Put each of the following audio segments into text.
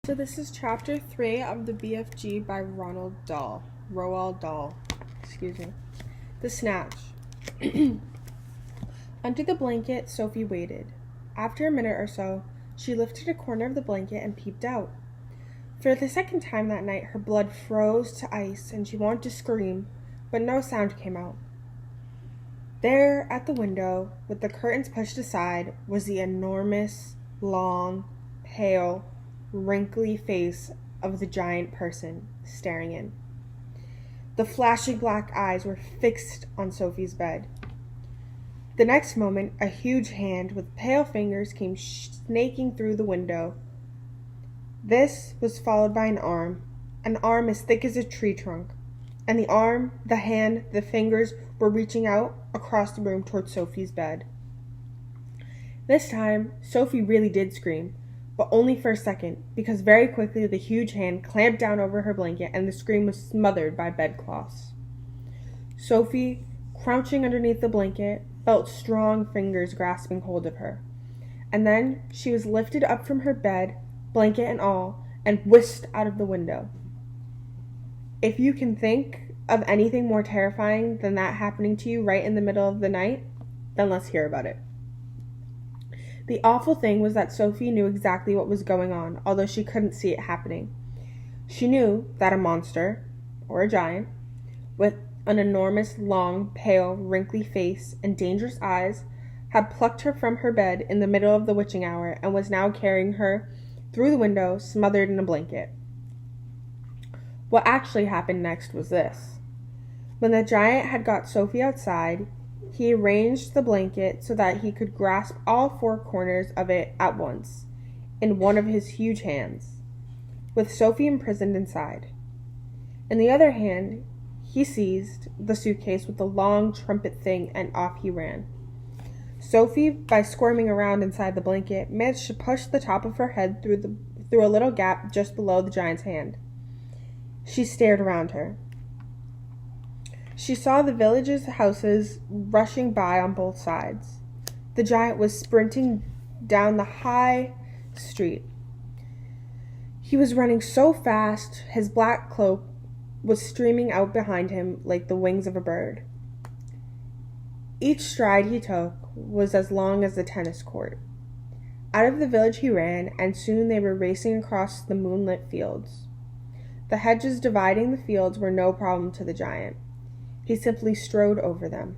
So this is chapter 3 of the BFG by Roald Dahl. The Snatch. Under the blanket, Sophie waited. After a minute or so, she lifted a corner of the blanket and peeped out. For the second time that night, her blood froze to ice and she wanted to scream, but no sound came out. There, at the window, with the curtains pushed aside, was the enormous, long, pale, wrinkly face of the giant person staring in. The flashing black eyes were fixed on Sophie's bed. The next moment, a huge hand with pale fingers came snaking through the window. This was followed by an arm as thick as a tree trunk, and the arm, the hand, the fingers were reaching out across the room towards Sophie's bed. This time, Sophie really did scream, but only for a second, because very quickly the huge hand clamped down over her blanket and the scream was smothered by bedcloths. Sophie, crouching underneath the blanket, felt strong fingers grasping hold of her, and then she was lifted up from her bed, blanket and all, and whisked out of the window. If you can think of anything more terrifying than that happening to you right in the middle of the night, then let's hear about it. The awful thing was that Sophie knew exactly what was going on, although she couldn't see it happening. She knew that a monster, or a giant, with an enormous, long, pale, wrinkly face and dangerous eyes, had plucked her from her bed in the middle of the witching hour and was now carrying her through the window, smothered in a blanket. What actually happened next was this. When the giant had got Sophie outside, he arranged the blanket so that he could grasp all four corners of it at once, in one of his huge hands, with Sophie imprisoned inside. In the other hand, he seized the suitcase with the long trumpet thing and off he ran. Sophie, by squirming around inside the blanket, managed to push the top of her head through a little gap just below the giant's hand. She stared around her. She saw the village's houses rushing by on both sides. The giant was sprinting down the high street. He was running so fast, his black cloak was streaming out behind him like the wings of a bird. Each stride he took was as long as the tennis court. Out of the village he ran, and soon they were racing across the moonlit fields. The hedges dividing the fields were no problem to the giant. He simply strode over them,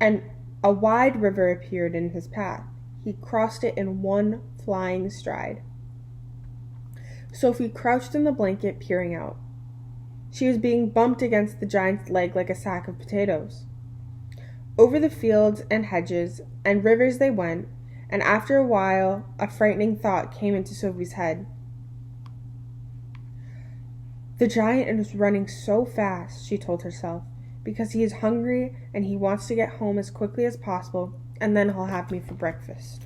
and a wide river appeared in his path. He crossed it in one flying stride. Sophie crouched in the blanket, peering out. She was being bumped against the giant's leg like a sack of potatoes. Over the fields and hedges and rivers they went, and after a while a frightening thought came into Sophie's head. The giant is running so fast, she told herself, because he is hungry and he wants to get home as quickly as possible, and then he'll have me for breakfast.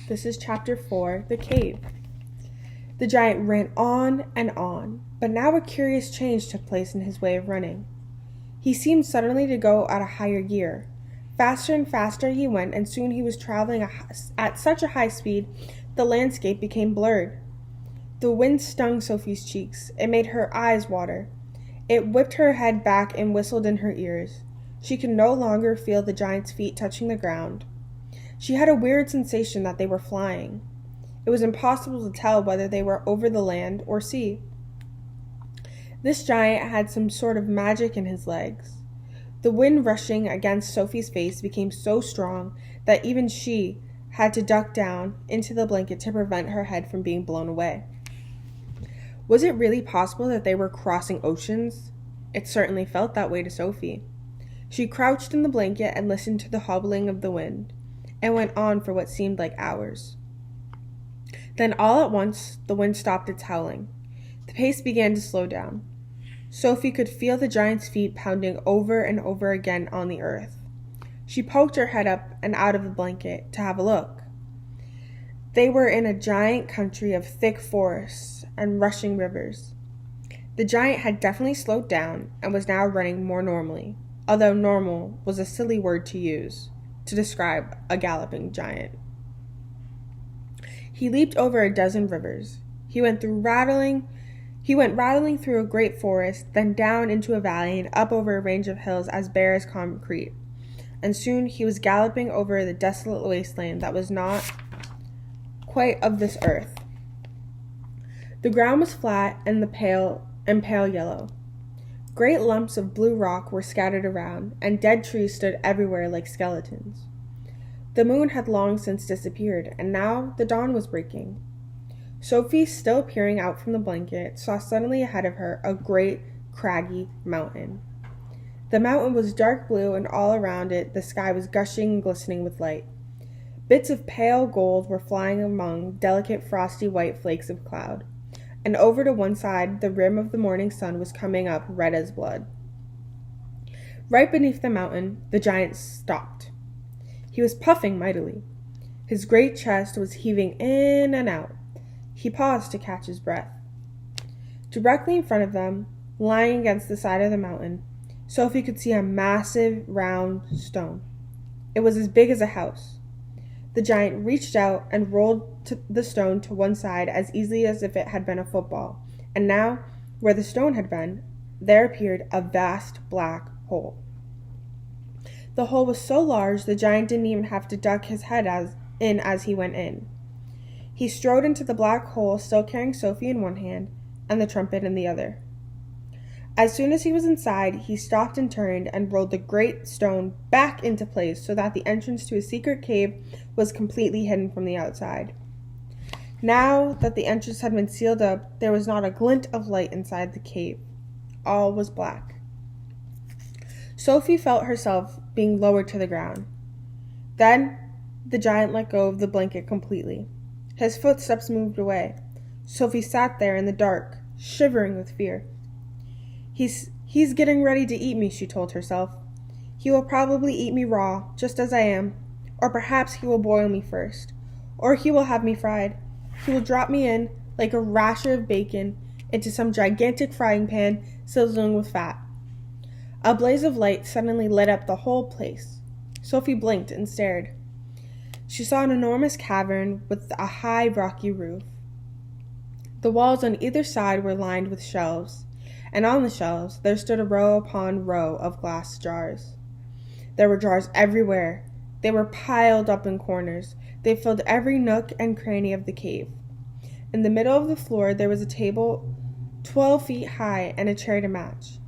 This is chapter 4, The Cave. The giant ran on, but now a curious change took place in his way of running. He seemed suddenly to go at a higher gear. Faster and faster he went, and soon he was traveling at such a high speed, the landscape became blurred. The wind stung Sophie's cheeks. It made her eyes water. It whipped her head back and whistled in her ears. She could no longer feel the giant's feet touching the ground. She had a weird sensation that they were flying. It was impossible to tell whether they were over the land or sea. This giant had some sort of magic in his legs. The wind rushing against Sophie's face became so strong that even she had to duck down into the blanket to prevent her head from being blown away. Was it really possible that they were crossing oceans? It certainly felt that way to Sophie. She crouched in the blanket and listened to the hobbling of the wind, and went on for what seemed like hours. Then all at once, the wind stopped its howling. The pace began to slow down. Sophie could feel the giant's feet pounding over and over again on the earth. She poked her head up and out of the blanket to have a look. They were in a giant country of thick forests and rushing rivers. The giant had definitely slowed down and was now running more normally, although normal was a silly word to use to describe a galloping giant. He leaped over a dozen rivers. He went rattling through a great forest, then down into a valley and up over a range of hills as bare as concrete. And soon he was galloping over the desolate wasteland that was not quite of this earth. The ground was flat and pale yellow. Great lumps of blue rock were scattered around, and dead trees stood everywhere like skeletons. The moon had long since disappeared, and now the dawn was breaking. Sophie, still peering out from the blanket, saw suddenly ahead of her a great, craggy mountain. The mountain was dark blue, and all around it the sky was gushing and glistening with light. Bits of pale gold were flying among delicate frosty white flakes of cloud, and over to one side the rim of the morning sun was coming up red as blood. Right beneath the mountain, the giant stopped. He was puffing mightily. His great chest was heaving in and out. He paused to catch his breath. Directly in front of them, lying against the side of the mountain, Sophie could see a massive round stone. It was as big as a house. The giant reached out and rolled the stone to one side as easily as if it had been a football, and now, where the stone had been, there appeared a vast black hole. The hole was so large the giant didn't even have to duck his head as he went in. He strode into the black hole, still carrying Sophie in one hand and the trumpet in the other. As soon as he was inside, he stopped and turned and rolled the great stone back into place so that the entrance to his secret cave was completely hidden from the outside. Now that the entrance had been sealed up, there was not a glint of light inside the cave. All was black. Sophie felt herself being lowered to the ground. Then the giant let go of the blanket completely. His footsteps moved away. Sophie sat there in the dark, shivering with fear. He's getting ready to eat me, she told herself. He will probably eat me raw, just as I am. Or perhaps he will boil me first. Or he will have me fried. He will drop me in, like a rasher of bacon, into some gigantic frying pan sizzling with fat. A blaze of light suddenly lit up the whole place. Sophie blinked and stared. She saw an enormous cavern with a high, rocky roof. The walls on either side were lined with shelves, and on the shelves there stood a row upon row of glass jars. There were jars everywhere. They were piled up in corners. They filled every nook and cranny of the cave. In the middle of the floor there was a table 12 feet high and a chair to match.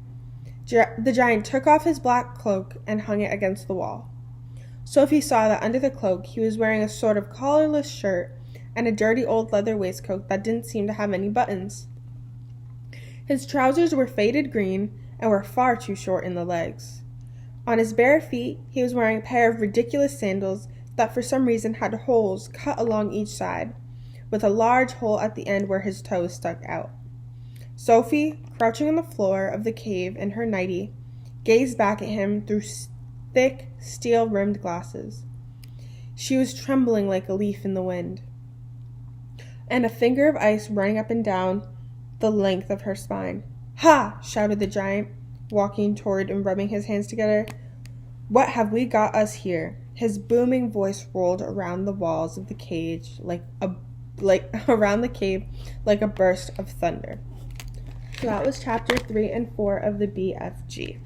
The giant took off his black cloak and hung it against the wall. Sophie saw that under the cloak he was wearing a sort of collarless shirt and a dirty old leather waistcoat that didn't seem to have any buttons. His trousers were faded green and were far too short in the legs. On his bare feet he was wearing a pair of ridiculous sandals that for some reason had holes cut along each side, with a large hole at the end where his toes stuck out. Sophie, crouching on the floor of the cave in her nightie, gazed back at him through thick, steel-rimmed glasses. She was trembling like a leaf in the wind, and a finger of ice running up and down the length of her spine. "Ha!" shouted the giant, walking toward and rubbing his hands together. "What have we got us here?" His booming voice rolled around the walls of the cage around the cave like a burst of thunder. So that was chapter 3 and 4 of the BFG.